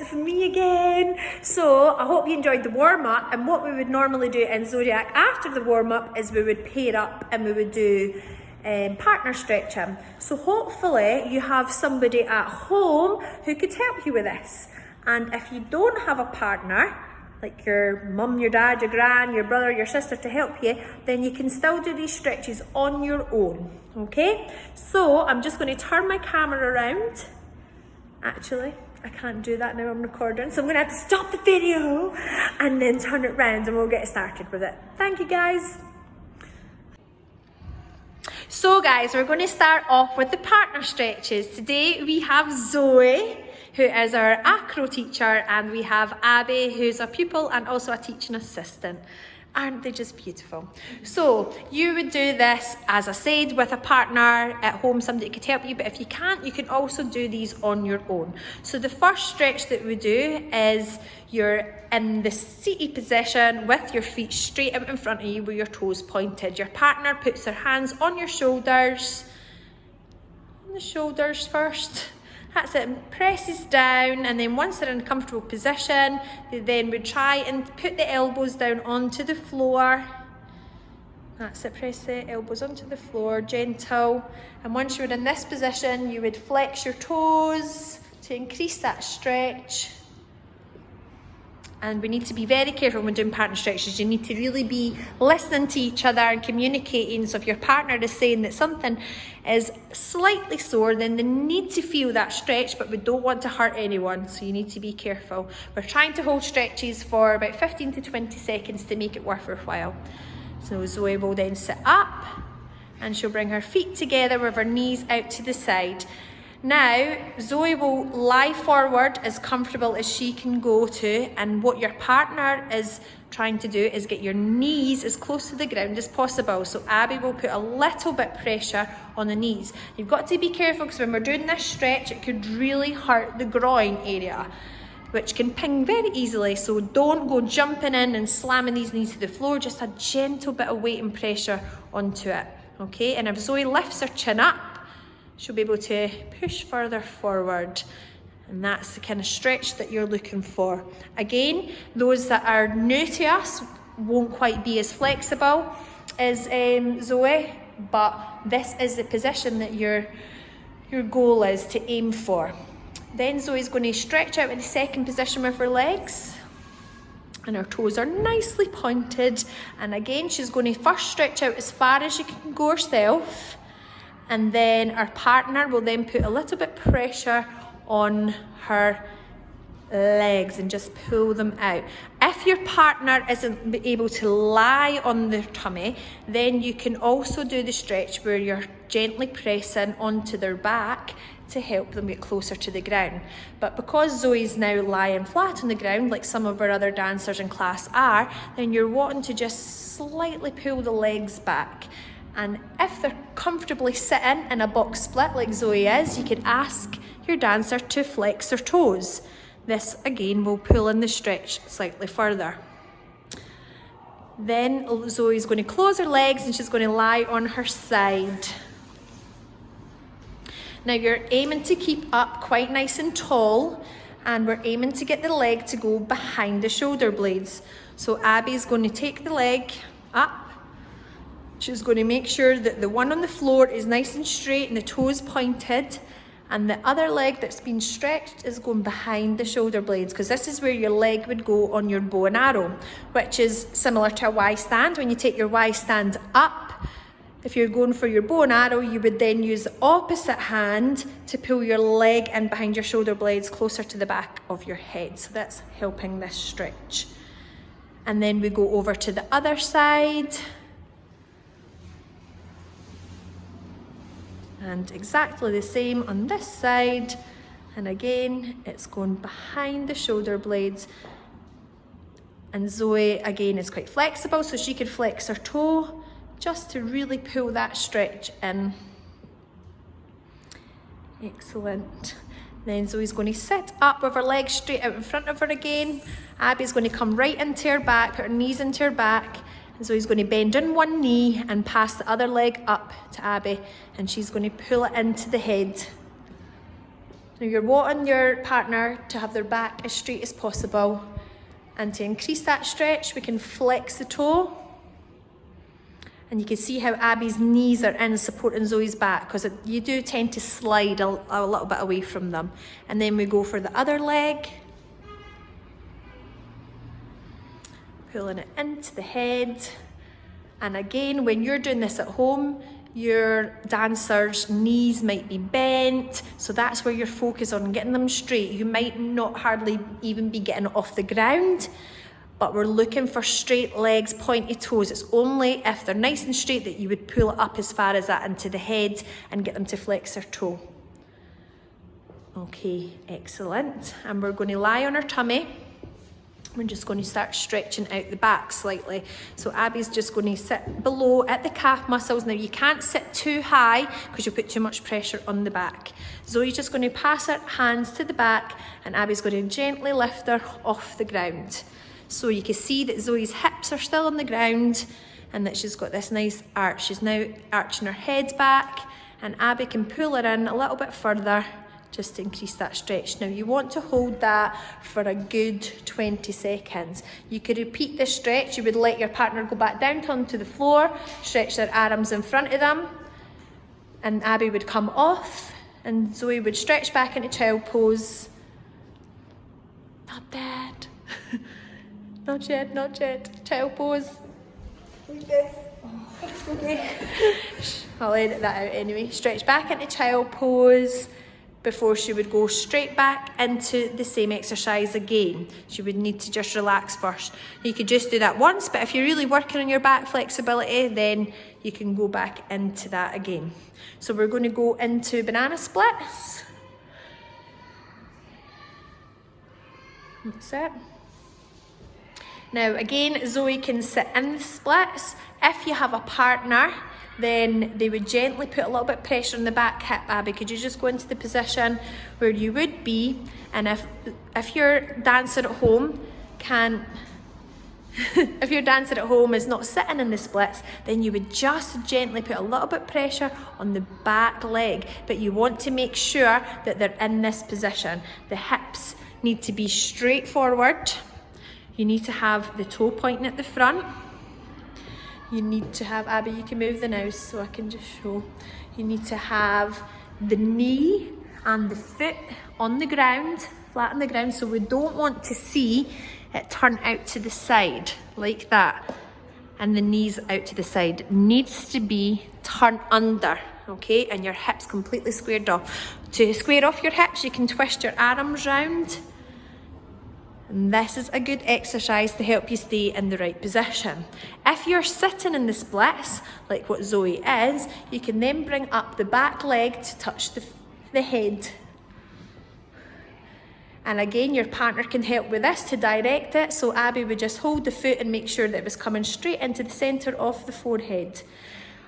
it's me again. So I hope you enjoyed the warm-up, and what we would normally do in Zodiac after the warm-up is we would pair up and we would do partner stretching. So hopefully you have somebody at home who could help you with this. And if you don't have a partner, like your mum, your dad, your gran, your brother, your sister to help you, then you can still do these stretches on your own, okay? So I'm just going to turn my camera around. Actually, I can't do that now, I'm recording, so I'm going to have to stop the video and then turn it round and we'll get started with it. Thank you guys. So guys, we're going to start off with the partner stretches. Today we have Zoe, who is our acro teacher, and we have Abby, who's a pupil and also a teaching assistant. Aren't they just beautiful? So you would do this, as I said, with a partner at home, somebody that could help you, but if you can't, you can also do these on your own. So the first stretch that we do is you're in the seated position with your feet straight out in front of you with your toes pointed. Your partner puts their hands on your shoulders, on the shoulders first. That's it, presses down, and then once they're in a comfortable position, they then would try and put the elbows down onto the floor. That's it, press the elbows onto the floor, gentle. And once you're in this position, you would flex your toes to increase that stretch. And we need to be very careful when doing partner stretches. You need to really be listening to each other and communicating. So if your partner is saying that something is slightly sore, then they need to feel that stretch, but we don't want to hurt anyone, so you need to be careful. We're trying to hold stretches for about 15 to 20 seconds to make it worth your while. So Zoe will then sit up and she'll bring her feet together with her knees out to the side. Now, Zoe will lie forward as comfortable as she can go to, and what your partner is trying to do is get your knees as close to the ground as possible. So Abby will put a little bit pressure on the knees. You've got to be careful, because when we're doing this stretch, it could really hurt the groin area, which can ping very easily. So don't go jumping in and slamming these knees to the floor, just a gentle bit of weight and pressure onto it, okay? And if Zoe lifts her chin up, she'll be able to push further forward, and that's the kind of stretch that you're looking for. Again, those that are new to us won't quite be as flexible as Zoe, but this is the position that your goal is to aim for. Then Zoe's going to stretch out in the second position with her legs, and her toes are nicely pointed. And again, she's going to first stretch out as far as she can go herself, and then our partner will then put a little bit pressure on her legs and just pull them out. If your partner isn't able to lie on their tummy, then you can also do the stretch where you're gently pressing onto their back to help them get closer to the ground. But because Zoe's now lying flat on the ground, like some of our other dancers in class are, then you're wanting to just slightly pull the legs back. And if they're comfortably sitting in a box split like Zoe is, you could ask your dancer to flex their toes. This again will pull in the stretch slightly further. Then Zoe's going to close her legs and she's going to lie on her side. Now you're aiming to keep up quite nice and tall, and we're aiming to get the leg to go behind the shoulder blades. So Abby's going to take the leg up. She's going to make sure that the one on the floor is nice and straight and the toes pointed, and the other leg that's been stretched is going behind the shoulder blades, because this is where your leg would go on your bow and arrow, which is similar to a Y stand. When you take your Y stand up, if you're going for your bow and arrow, you would then use the opposite hand to pull your leg in behind your shoulder blades closer to the back of your head. So that's helping this stretch. And then we go over to the other side. And exactly the same on this side. And again, it's going behind the shoulder blades. And Zoe, again, is quite flexible, so she could flex her toe just to really pull that stretch in. Excellent. Then Zoe's going to sit up with her legs straight out in front of her again. Abby's going to come right into her back, put her knees into her back. Zoe's going to bend on one knee and pass the other leg up to Abby, and she's going to pull it into the head. Now you're wanting your partner to have their back as straight as possible. And to increase that stretch, we can flex the toe. And you can see how Abby's knees are in supporting Zoe's back, because you do tend to slide a little bit away from them. And then we go for the other leg. Pulling it into the head. And again, when you're doing this at home, your dancer's knees might be bent, so that's where you're focused on getting them straight. You might not hardly even be getting off the ground, but we're looking for straight legs, pointy toes. It's only if they're nice and straight that you would pull it up as far as that into the head and get them to flex their toe. Okay, excellent. And we're going to lie on our tummy. We're just going to start stretching out the back slightly. So Abby's just going to sit below at the calf muscles. Now you can't sit too high because you'll put too much pressure on the back. Zoe's just going to pass her hands to the back, and Abby's going to gently lift her off the ground. So you can see that Zoe's hips are still on the ground and that she's got this nice arch. She's now arching her head back, and Abby can pull her in a little bit further just to increase that stretch. Now you want to hold that for a good 20 seconds. You could repeat this stretch. You would let your partner go back down onto the floor, stretch their arms in front of them, and Abby would come off and Zoe would stretch back into child pose. Not bad. Not yet, not yet. Child pose. Like this. Oh, okay. I'll edit that out anyway. Stretch back into child pose before she would go straight back into the same exercise again. She would need to just relax first. You could just do that once, but if you're really working on your back flexibility, then you can go back into that again. So we're going to go into banana splits. That's it. Now again, Zoe can sit in the splits. If you have a partner, then they would gently put a little bit of pressure on the back hip. Abby, could you just go into the position where you would be? And if your dancer at home if your dancer at home is not sitting in the splits, then you would just gently put a little bit of pressure on the back leg. But you want to make sure that they're in this position. The hips need to be straight forward. You need to have the toe pointing at the front. You need to have, Abby, you can move the nose so I can just show. You need to have the knee and the foot on the ground, flat on the ground, so we don't want to see it turn out to the side like that. And the knees out to the side. It needs to be turned under, okay? And your hips completely squared off. To square off your hips, you can twist your arms round. And this is a good exercise to help you stay in the right position. If you're sitting in the splits, like what Zoe is, you can then bring up the back leg to touch the head. And again, your partner can help with this to direct it. So Abby would just hold the foot and make sure that it was coming straight into the centre of the forehead.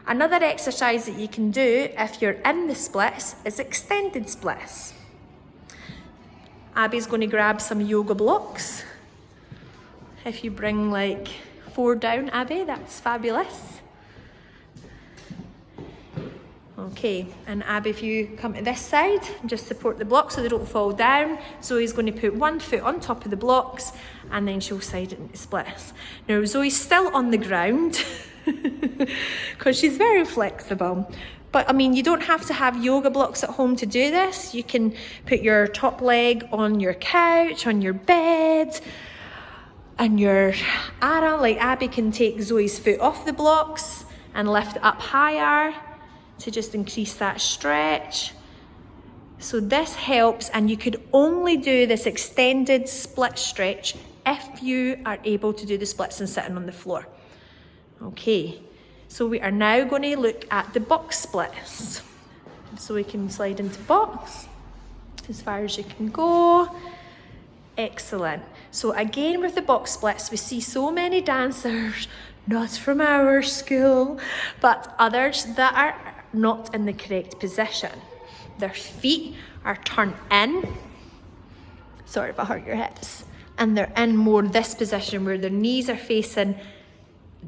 Another exercise that you can do if you're in the splits is extended splits. Abby's going to grab some yoga blocks. If you bring like 4 down, Abby, that's fabulous. Okay, and Abby, if you come to this side, just support the blocks so they don't fall down. Zoe's going to put one foot on top of the blocks and then she'll slide it into splits. Now Zoe's still on the ground because she's very flexible. But I mean, you don't have to have yoga blocks at home to do this. You can put your top leg on your couch, on your bed, and your arm. Like Abby can take Zoe's foot off the blocks and lift it up higher to just increase that stretch. So this helps, and you could only do this extended split stretch if you are able to do the splits and sitting on the floor. Okay. So we are now going to look at the box splits. So we can slide into box as far as you can go. Excellent. So again with the box splits, we see so many dancers, not from our school, but others that are not in the correct position. Their feet are turned in. Sorry if I hurt your hips. And they're in more this position where their knees are facing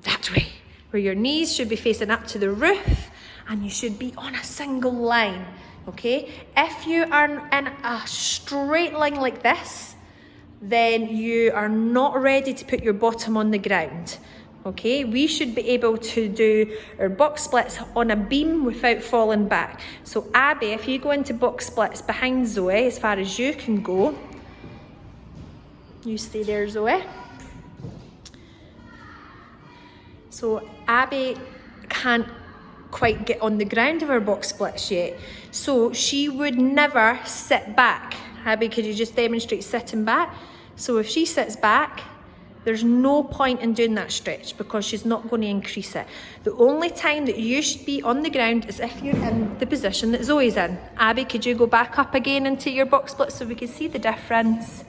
that way. Where your knees should be facing up to the roof and you should be on a single line. okay? If you are in a straight line like this, then you are not ready to put your bottom on the ground. Okay, we should be able to do our box splits on a beam without falling back. So Abby, if you go into box splits behind Zoe as far as you can go, you stay there, Zoe. So Abby can't quite get on the ground of her box splits yet. So she would never sit back. Abby, could you just demonstrate sitting back? So if she sits back, there's no point in doing that stretch because she's not going to increase it. The only time that you should be on the ground is if you're in the position that Zoe's in. Abby, could you go back up again into your box split so we can see the difference?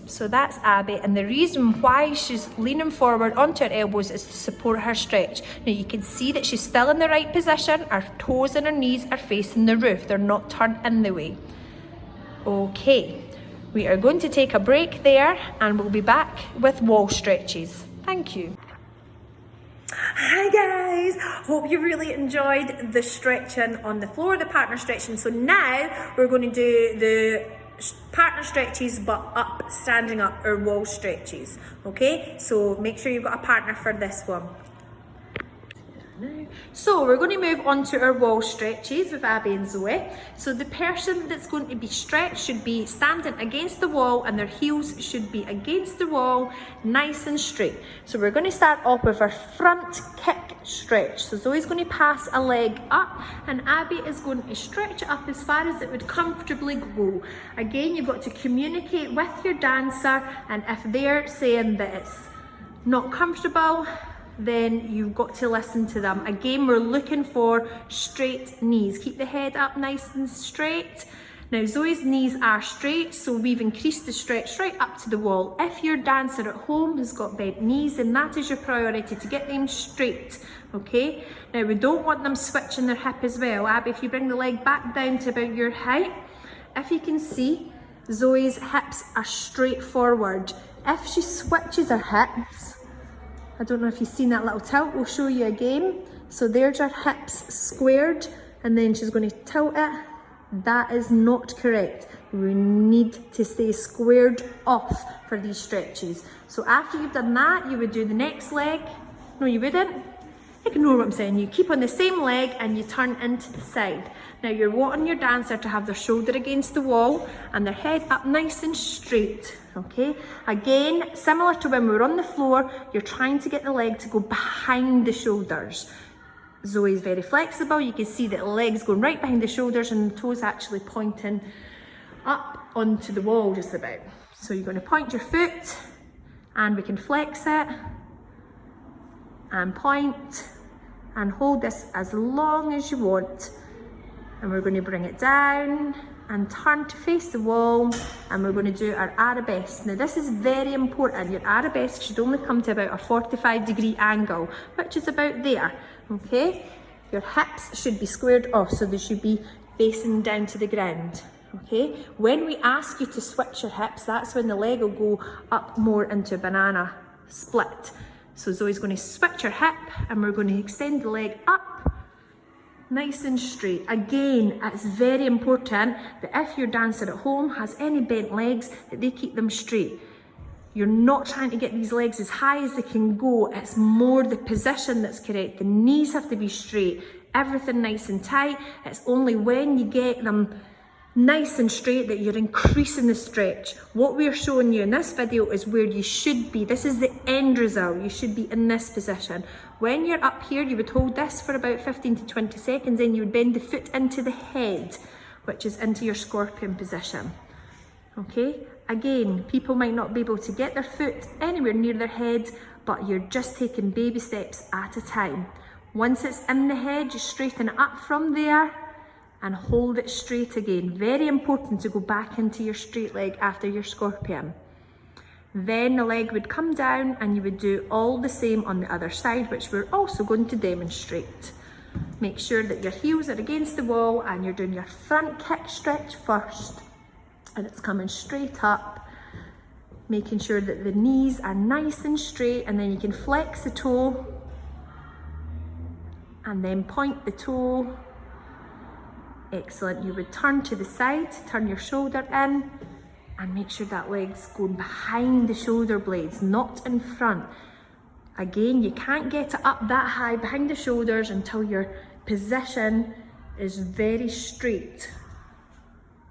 So that's Abby, and the reason why she's leaning forward onto her elbows is to support her stretch. Now you can see that she's still in the right position. Her toes and her knees are facing the roof. They're not turned in the way. Okay. We are going to take a break there and we'll be back with wall stretches. Thank you. Hi guys, hope you really enjoyed the stretching on the floor, the partner stretching. So now we're going to do the partner stretches but up, standing up, or wall stretches. Okay, so make sure you've got a partner for this one. So we're going to move on to our wall stretches with Abby and Zoe. So the person that's going to be stretched should be standing against the wall and their heels should be against the wall, nice and straight. So we're going to start off with our front kick stretch. So Zoe's going to pass a leg up and Abby is going to stretch it up as far as it would comfortably go. Again, you've got to communicate with your dancer, and if they're saying that it's not comfortable, then you've got to listen to them. Again, we're looking for straight knees. Keep the head up nice and straight. Now Zoe's knees are straight, so we've increased the stretch right up to the wall. If your dancer at home has got bent knees, then that is your priority, to get them straight, okay? Now we don't want them switching their hip as well. Abby, if you bring the leg back down to about your height, if you can see, Zoe's hips are straight forward. If she switches her hips, I don't know if you've seen that little tilt, we'll show you again. So there's her hips squared and then she's going to tilt it. That is not correct. We need to stay squared off for these stretches. So after you've done that, you would do the next leg. No, you wouldn't. Ignore what I'm saying. You keep on the same leg and you turn into the side. Now you're wanting your dancer to have their shoulder against the wall and their head up nice and straight. Okay, again, similar to when we were on the floor, you're trying to get the leg to go behind the shoulders. Zoe's very flexible. You can see that the leg's going right behind the shoulders and the toes actually pointing up onto the wall just about. So you're going to point your foot and we can flex it and point and hold this as long as you want. And we're going to bring it down and turn to face the wall, and we're going to do our arabesque. Now this is very important. Your arabesque should only come to about a 45-degree angle, which is about there, okay? Your hips should be squared off, so they should be facing down to the ground, okay? When we ask you to switch your hips, that's when the leg will go up more into a banana split. So Zoe's going to switch her hip, and we're going to extend the leg up, nice and straight. Again, it's very important that if your dancer at home has any bent legs, that they keep them straight. You're not trying to get these legs as high as they can go. It's more the position that's correct. The knees have to be straight, everything nice and tight. It's only when you get them nice and straight that you're increasing the stretch. What we're showing you in this video is where you should be. This is the end result. You should be in this position. When you're up here, you would hold this for about 15 to 20 seconds, then you would bend the foot into the head, which is into your scorpion position. Okay, again, people might not be able to get their foot anywhere near their head, but you're just taking baby steps at a time. Once it's in the head, you straighten it up from there and hold it straight again. Very important to go back into your straight leg after your scorpion. Then the leg would come down and you would do all the same on the other side, which we're also going to demonstrate. Make sure that your heels are against the wall and you're doing your front kick stretch first. And it's coming straight up, making sure that the knees are nice and straight, and then you can flex the toe and then point the toe. Excellent. You would turn to the side, turn your shoulder in, and make sure that leg's going behind the shoulder blades, not in front. Again, you can't get it up that high behind the shoulders until your position is very straight.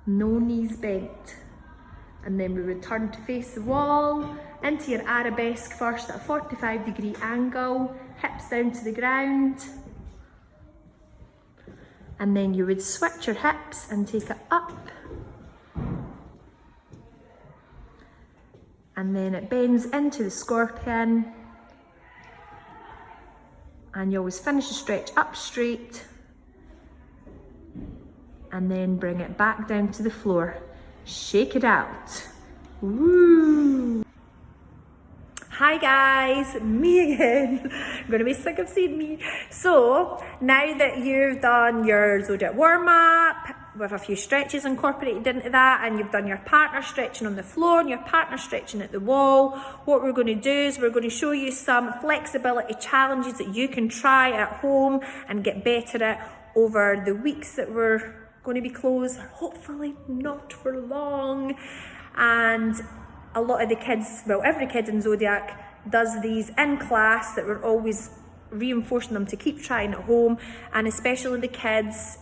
No knees bent. And then we would turn to face the wall, into your arabesque first at a 45-degree angle, hips down to the ground. And then you would switch your hips and take it up. And then it bends into the scorpion. And you always finish the stretch up straight. And then bring it back down to the floor. Shake it out. Woo! Hi guys, me again. I'm gonna be sick of seeing me. So, now that you've done your Zodiac warm-up, with a few stretches incorporated into that, and you've done your partner stretching on the floor and your partner stretching at the wall, what we're going to do is we're going to show you some flexibility challenges that you can try at home and get better at over the weeks that we're going to be closed, hopefully not for long. And a lot of the kids, well, every kid in Zodiac does these in class, that we're always reinforcing them to keep trying at home, and especially the kids,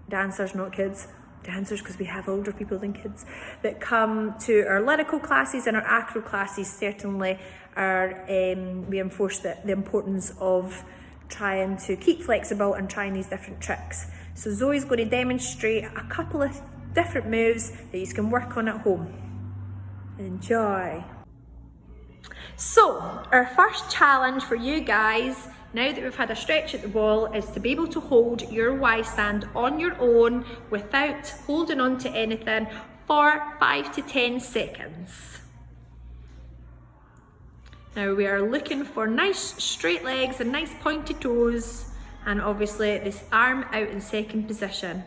dancers, not kids, dancers because we have older people than kids, that come to our lyrical classes and our acro classes certainly are reinforce the importance of trying to keep flexible and trying these different tricks. So Zoe's going to demonstrate a couple of different moves that you can work on at home. Enjoy. So our first challenge for you guys, now that we've had a stretch at the wall, is to be able to hold your Y stand on your own without holding on to anything for 5 to 10 seconds. Now we are looking for nice straight legs and nice pointed toes, and obviously this arm out in second position.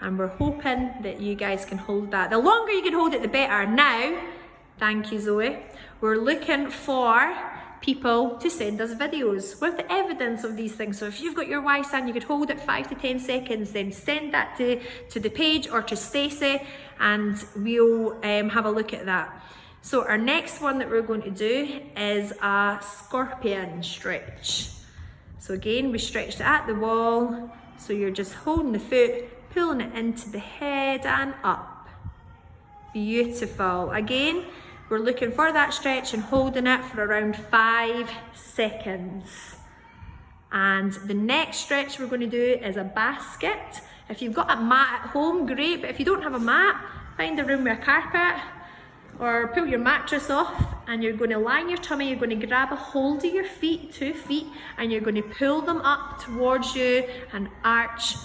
And we're hoping that you guys can hold that. The longer you can hold it, the better. Now, thank you Zoe, we're looking for people to send us videos with the evidence of these things. So if you've got your Y stand, you could hold it 5 to 10 seconds, then send that to the page or to Stacey, and we'll have a look at that. So our next one that we're going to do is a scorpion stretch. So again, we stretched it at the wall, so you're just holding the foot, pulling it into the head and up. Beautiful. Again, we're looking for that stretch and holding it for around 5 seconds. And the next stretch we're going to do is a basket. If you've got a mat at home, great, but if you don't have a mat, find a room with a carpet or pull your mattress off, and you're going to lie on your tummy, you're going to grab a hold of your feet, 2 feet, and you're going to pull them up towards you and arch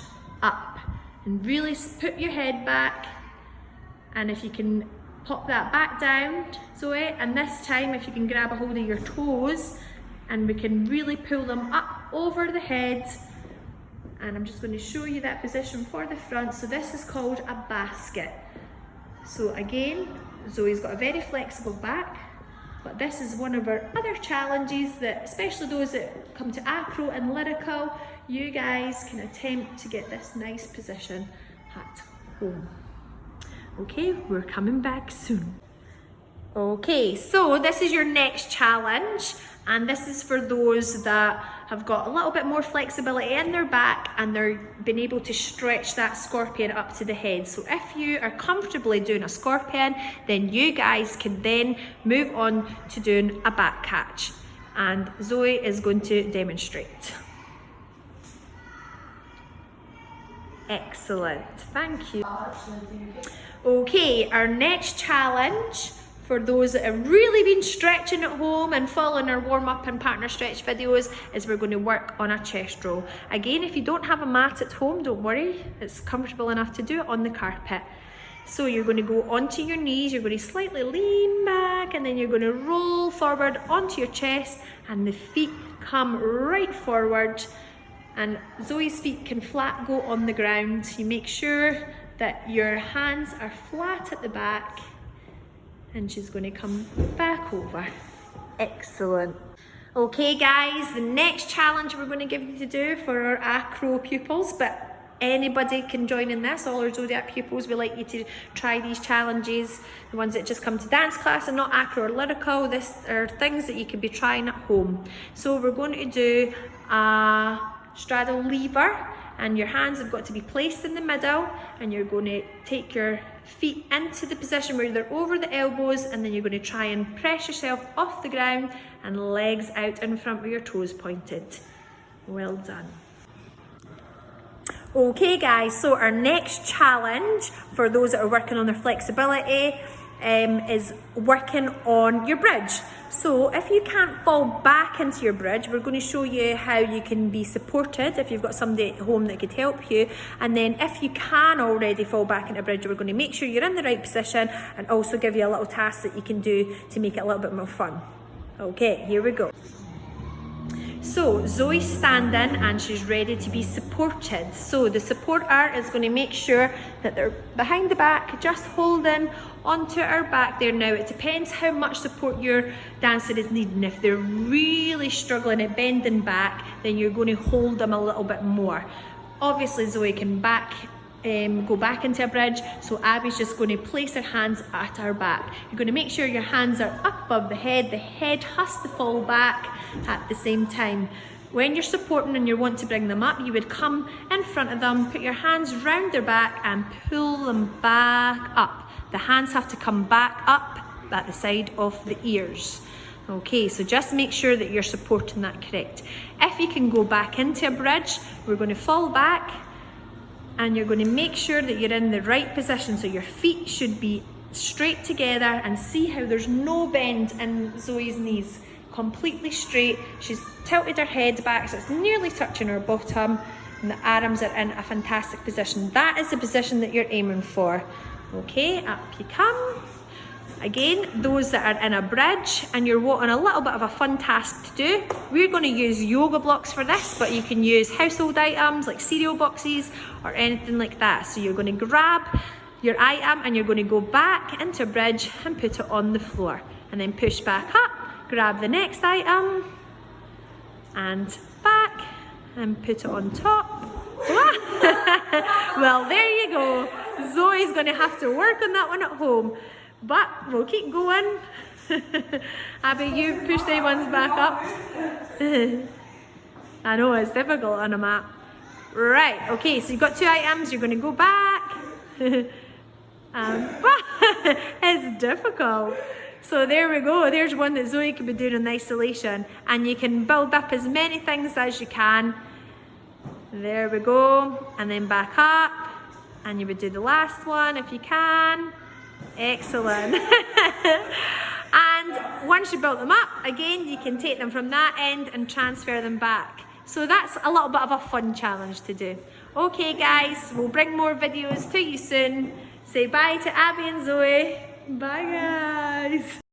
up. And really put your head back, and if you can pop that back down, Zoe, and this time if you can grab a hold of your toes, and we can really pull them up over the head. And I'm just going to show you that position for the front. So this is called a basket. So again, Zoe's got a very flexible back, but this is one of our other challenges that, especially those that come to acro and lyrical, you guys can attempt to get this nice position at home. Okay, we're coming back soon. Okay, so this is your next challenge, and this is for those that have got a little bit more flexibility in their back and they're been able to stretch that scorpion up to the head. So if you are comfortably doing a scorpion, then you guys can then move on to doing a back catch, and Zoe is going to demonstrate. Excellent, thank you. Okay, our next challenge for those that have really been stretching at home and following our warm-up and partner stretch videos is we're going to work on a chest roll. Again, if you don't have a mat at home, don't worry, it's comfortable enough to do it on the carpet. So you're going to go onto your knees, you're going to slightly lean back, and then you're going to roll forward onto your chest, and the feet come right forward, and Zoe's feet can flat go on the ground. You make sure that your hands are flat at the back, and she's going to come back over. Excellent. Okay guys, the next challenge we're going to give you to do for our acro pupils, but anybody can join in this, all our Zodiac pupils, we like you to try these challenges, the ones that just come to dance class and not acro or lyrical. This are things that you can be trying at home. So we're going to do a straddle lever, and your hands have got to be placed in the middle, and you're going to take your feet into the position where they're over the elbows, and then you're going to try and press yourself off the ground and legs out in front with your toes pointed. Well done. Okay guys, so our next challenge for those that are working on their flexibility is working on your bridge. So if you can't fall back into your bridge, we're going to show you how you can be supported if you've got somebody at home that could help you. And then if you can already fall back into a bridge, we're going to make sure you're in the right position and also give you a little task that you can do to make it a little bit more fun. Okay, here we go. So Zoe's standing and she's ready to be supported. So the supporter is going to make sure that they're behind the back, just holding onto our back there. Now it depends how much support your dancer is needing. If they're really struggling at bending back, then you're going to hold them a little bit more. Obviously Zoe can go back into a bridge, so Abby's just going to place her hands at our back. You're going to make sure your hands are up above the head has to fall back at the same time. When you're supporting and you want to bring them up, you would come in front of them, put your hands round their back and pull them back up. The hands have to come back up at the side of the ears. Okay, so just make sure that you're supporting that correct. If you can go back into a bridge, we're going to fall back, and you're going to make sure that you're in the right position, so your feet should be straight together, and see how there's no bend in Zoe's knees, completely straight. She's tilted her head back so it's nearly touching her bottom, and the arms are in a fantastic position. That is the position that you're aiming for. Okay, up you come. Again, those that are in a bridge and you're wanting a little bit of a fun task to do, we're going to use yoga blocks for this, but you can use household items like cereal boxes or anything like that. So you're going to grab your item and you're going to go back into a bridge and put it on the floor, and then push back up, grab the next item and back and put it on top. Well, there you go. Zoe's going to have to work on that one at home. But we'll keep going. Abby, you push the ones back up. I know, it's difficult on a mat. Right, okay, so you've got two items, you're going to go back. It's difficult. So there we go, there's one that Zoe can be doing in isolation. And you can build up as many things as you can. There we go, and then back up. And you would do the last one if you can. Excellent. And once you built them up, again, you can take them from that end and transfer them back. So that's a little bit of a fun challenge to do. Okay guys, we'll bring more videos to you soon. Say bye to Abby and Zoe. Bye guys.